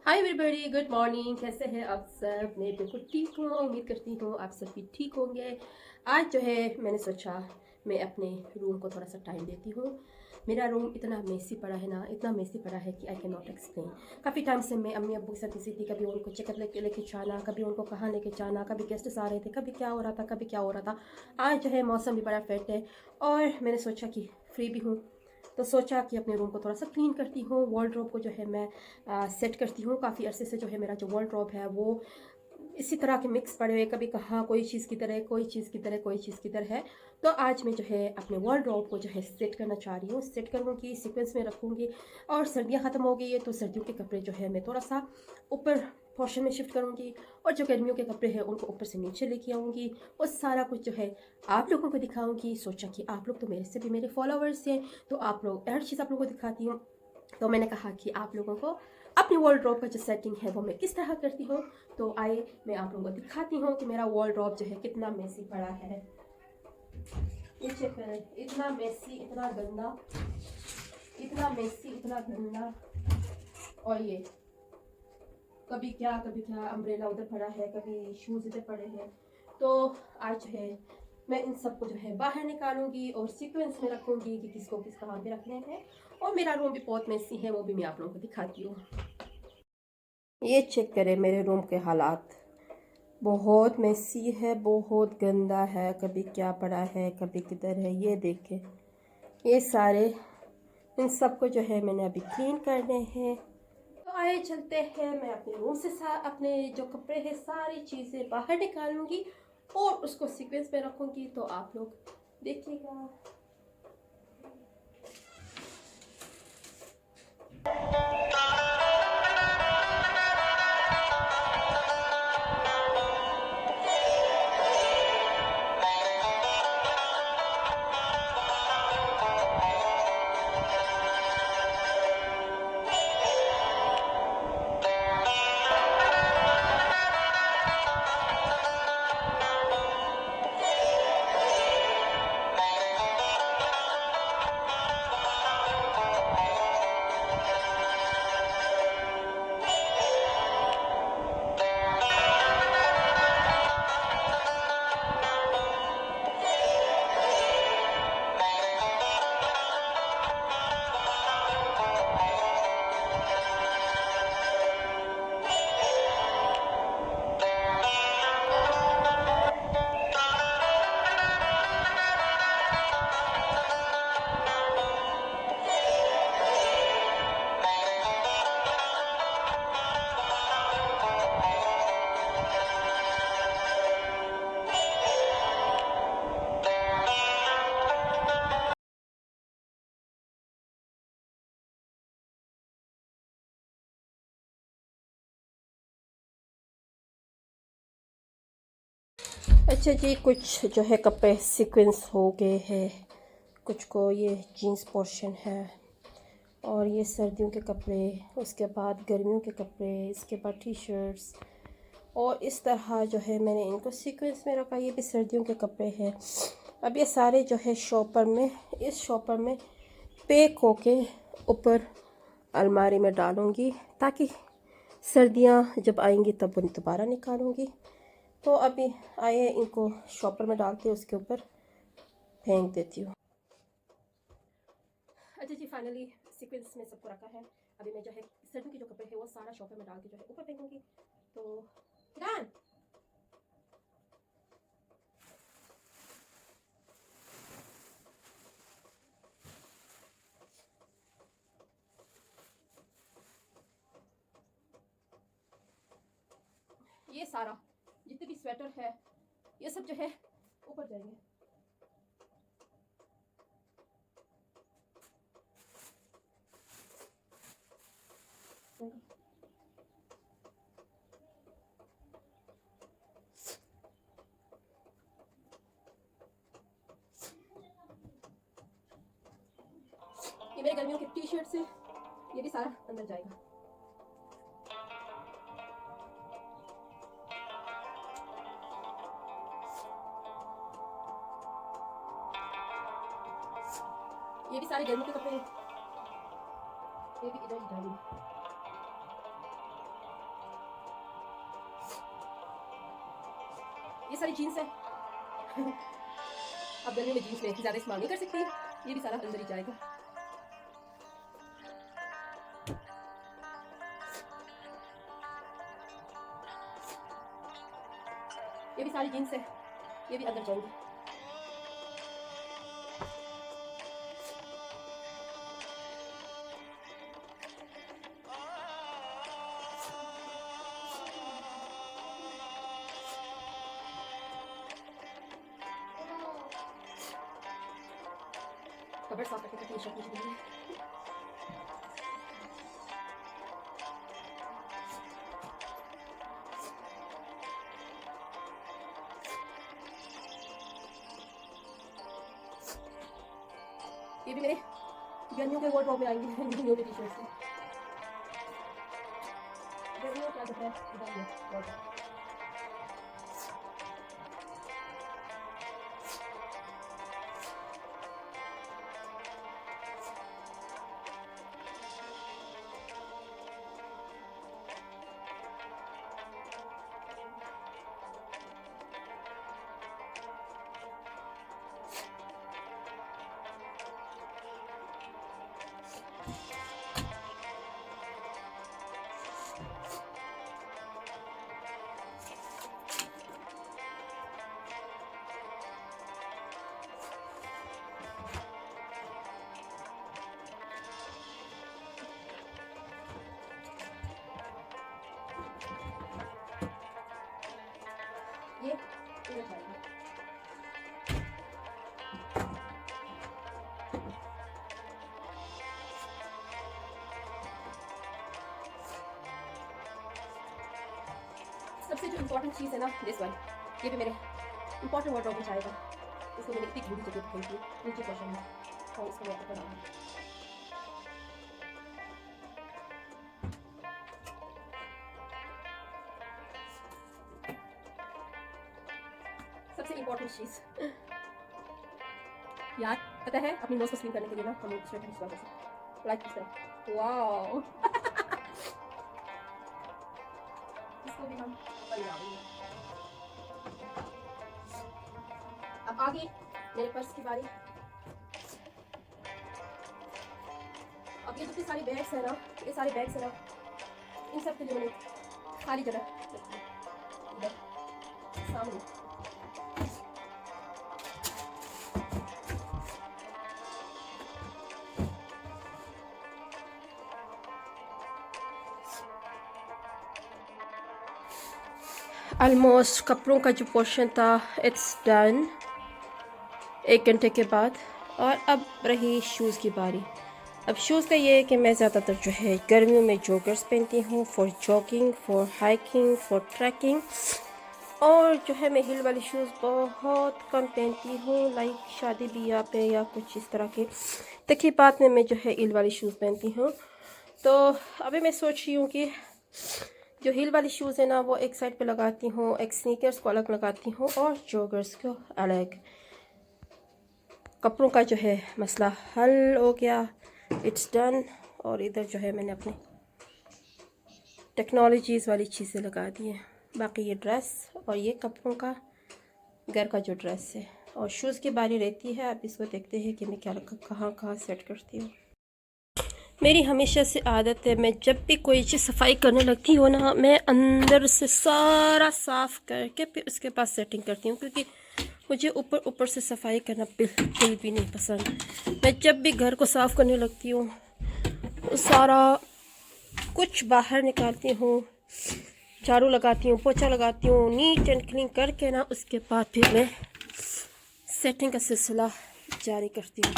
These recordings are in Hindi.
Hi everybody, good morning. कैसे हैं आप सब? मैं बिल्कुल ठीक हूँ। उम्मीद करती हूँ आप सब भी ठीक होंगे। आज जो है मैंने सोचा मैं अपने रूम को थोड़ा सा टाइम देती हूँ। मेरा रूम इतना मेसी पड़ा है ना, इतना मेसी पड़ा है कि आई कैन नॉट एक्सप्लेन। काफ़ी टाइम से मैं अम्मी अब्बू के साथ बिजी थी। कभी उनको चेकअप लेके जाना, कभी उनको कहाँ लेके जाना, कभी गेस्ट्स आ रहे थे, कभी क्या हो रहा था, कभी क्या हो रहा था। आज जो है मौसम भी बड़ा फेट है और मैंने सोचा कि फ्री भी हूँ तो सोचा कि अपने रूम को थोड़ा सा क्लीन करती हूँ। वार्डरोब को जो है मैं सेट करती हूँ। काफ़ी अरसे से जो है मेरा जो वार्डरोब है वो इसी तरह के मिक्स पड़े हुए, कभी कहाँ कोई चीज़ की तरह, कोई चीज़ की तरह, कोई चीज़ की तरह है। तो आज मैं जो है अपने वार्डरोब को जो है सेट करना चाह रही हूँ। सेट करूँगी, सीक्वेंस में रखूँगी। और सर्दियाँ ख़त्म हो गई है तो सर्दियों के कपड़े जो है मैं थोड़ा सा ऊपर पोर्शन में शिफ्ट करूँगी और जो गर्मियों के कपड़े हैं उनको ऊपर से नीचे लेके आऊँगी। और सारा कुछ जो है आप लोगों को दिखाऊँगी। सोचा कि आप लोग तो मेरे से भी मेरे फॉलोवर्स हैं, तो आप लोग हर चीज़ आप लोगों को दिखाती हूँ। तो मैंने कहा कि आप लोगों को अपनी वार्डरोब का जो सेटिंग है वो मैं किस तरह करती हूँ। तो आइए मैं आप लोगों को दिखाती हूँ कि मेरा वार्डरोब जो है कितना मेसी पड़ा है। ये चेक करें, इतना मेसी, इतना गंदा, इतना मेसी, इतना गंदा। और ये कभी क्या अम्ब्रेला उधर पड़ा है, कभी शूज़ इधर पड़े हैं। तो आज जो है मैं इन सबको जो है बाहर निकालूंगी और सीक्वेंस में रखूंगी कि किसको किस कहाँ पे रखने हैं। और मेरा रूम भी बहुत मेसी है, वो भी मैं आप लोगों को दिखाती हूँ। ये चेक करें मेरे रूम के हालात। बहुत मेसी है, बहुत गंदा है। कभी क्या पड़ा है, कभी किधर है, ये देखें। ये सारे इन सबको जो है मैंने अभी क्लीन करने हैं। तो आइए चलते हैं। मैं अपने रूम से अपने जो कपड़े हैं सारी चीज़ें बाहर निकालूंगी और उसको सीक्वेंस में रखूंगी। तो आप लोग देखिएगा। अच्छा जी, कुछ जो है कपड़े सीक्वेंस हो गए हैं। कुछ को ये जीन्स पोर्शन है और ये सर्दियों के कपड़े, उसके बाद गर्मियों के कपड़े, इसके बाद टी शर्ट्स। और इस तरह जो है मैंने इनको सीक्वेंस में रखा। ये भी सर्दियों के कपड़े हैं। अब ये सारे जो है शॉपर में, इस शॉपर में पैक होके ऊपर अलमारी में डालूँगी ताकि सर्दियाँ जब आएंगी तब उन्हें दोबारा निकालूँगी। तो अभी आइए इनको शॉपर में डाल के उसके ऊपर फेंक देती हूँ। अच्छा जी, फाइनली सीक्वेंस में सबको रखा है। अभी मैं जो है सर्दियों के जो कपड़े हैं वो सारा शॉपर में डाल के जो है ऊपर फेंकूँगी। तो डन। ये सारा जितने भी स्वेटर है ये सब जो है ऊपर जाएंगे। ये मेरे गर्मियों के टी शर्ट से ये भी सारा अंदर जाएगा। ये भी सारे गर्मियों के कपड़े हैं, ये भी इधर ही जाएंगे। ये सारी जीन्स है। अब गर्मी में जीन्स में ज़्यादा इस्तेमाल नहीं कर सकती, ये भी सारा अंदर ही जाएगा। ये भी सारी जीन्स है, ये भी अंदर जाएंगी। कवर साफ करके टी शर्ट मुझे देंगे। ये भी मेरे गर्मियों के वार्डरोब में आएंगे, गर्मियों के टी शर्ट से। गर्मियों का जो है इधर ये वार्डरोब। ये इधर जाएगा। सबसे जो इम्पोर्टेंट चीज़ है ना, दिस वन, ये भी मेरे इम्पोर्टेंट वार्डरोब में जाएगा। इसको मैंने इतनी बड़ी जगह पे फेंकी नीचे पोर्शन में, और इसको मैं ऊपर डालूंगी। सबसे इम्पोर्टेंट चीज़ यार पता है, अपनी नोज को स्विंग करने के लिए ना हम लोग स्वेटर इस्तेमाल कर सकते, लाइक इस तरह। वाओ इसको भी हम ऊपर डालेंगे। अब आगे मेरे पर्स की बारी। अब ये जितने सारे बैग्स है ना, ये सारे बैग्स है ना, इन सब के लिए मैंने खाली जगह इधर सामने। ऑलमोस्ट कपड़ों का जो पोर्शन था इट्स डन 1 घंटे के बाद। और अब रही शूज़ की बारी। अब शूज़ का ये है कि मैं ज़्यादातर जो है गर्मियों में जॉगर्स पहनती हूँ for jogging, for hiking, for trekking. और जो है मैं हिल वाली शूज़ बहुत कम पहनती हूँ, लाइक शादी ब्याह पे या कुछ इस तरह के तकरीबात में मैं जो है हिल वाली शूज़ पहनती हूँ। तो अभी मैं सोच रही हूँ कि जो हील वाली शूज़ है ना वो एक साइड पे लगाती हूँ, एक स्नीकर्स को अलग लगाती हूँ और जॉगर्स को अलग। कपड़ों का जो है मसला हल हो गया, इट्स डन। और इधर जो है मैंने अपनी टेक्नोलॉजीज़ वाली चीज़ें लगा दी हैं। बाकी ये ड्रेस और ये कपड़ों का घर का जो ड्रेस है। और शूज़ की बारी रहती है। अब इसको देखते हैं कि मैं क्या कहाँ कहाँ सेट करती हूँ। मेरी हमेशा से आदत है, मैं जब भी कोई चीज़ सफाई करने लगती हूँ ना, मैं अंदर से सारा साफ़ करके फिर उसके बाद सेटिंग करती हूँ, क्योंकि मुझे ऊपर ऊपर से सफाई करना बिल्कुल भी नहीं पसंद। मैं जब भी घर को साफ़ करने लगती हूँ सारा कुछ बाहर निकालती हूँ, झाड़ू लगाती हूँ, पोछा लगाती हूँ, नीट एंड क्लीन करके ना उसके बाद फिर मैं सेटिंग का सिलसिला जारी करती हूँ।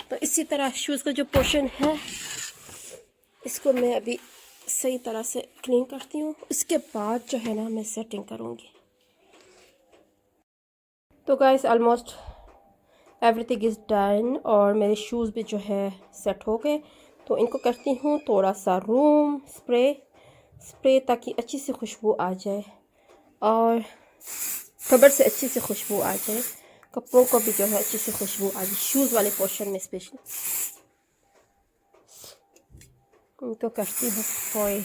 तो इसी तरह शूज़ का जो पोर्शन है इसको मैं अभी सही तरह से क्लीन करती हूँ, उसके बाद जो है ना मैं सेटिंग करूँगी। तो guys almost everything is done और मेरे शूज़ भी जो है सेट हो गए। तो इनको करती हूँ थोड़ा सा रूम स्प्रे ताकि अच्छी सी खुशबू आ जाए और कबर से अच्छी सी खुशबू आ जाए, कपड़ों को भी जो है अच्छी सी खुशबू आ जाए, शूज़ वाले पोर्शन में स्पेशली। तो करती हूँ foil.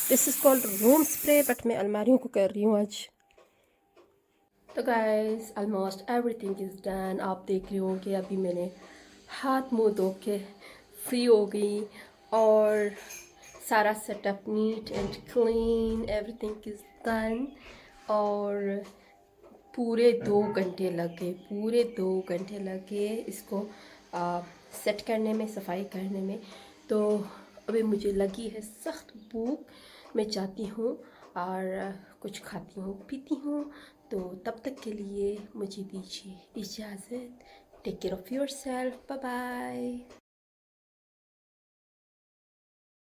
This is called room spray, but मैं अलमारियों को कर रही हूँ आज। तो guys almost everything is done. आप देख रहे हो कि अभी मैंने हाथ मुंह धो के फ्री हो गई और सारा setup neat and clean, everything is done. और पूरे 2 घंटे लगे इसको सेट करने में, सफाई करने में। तो अभी मुझे लगी है सख्त भूख, मैं चाहती हूँ और कुछ खाती हूँ पीती हूँ। तो तब तक के लिए मुझे दीजिए इजाज़त। Take care of yourself, bye bye.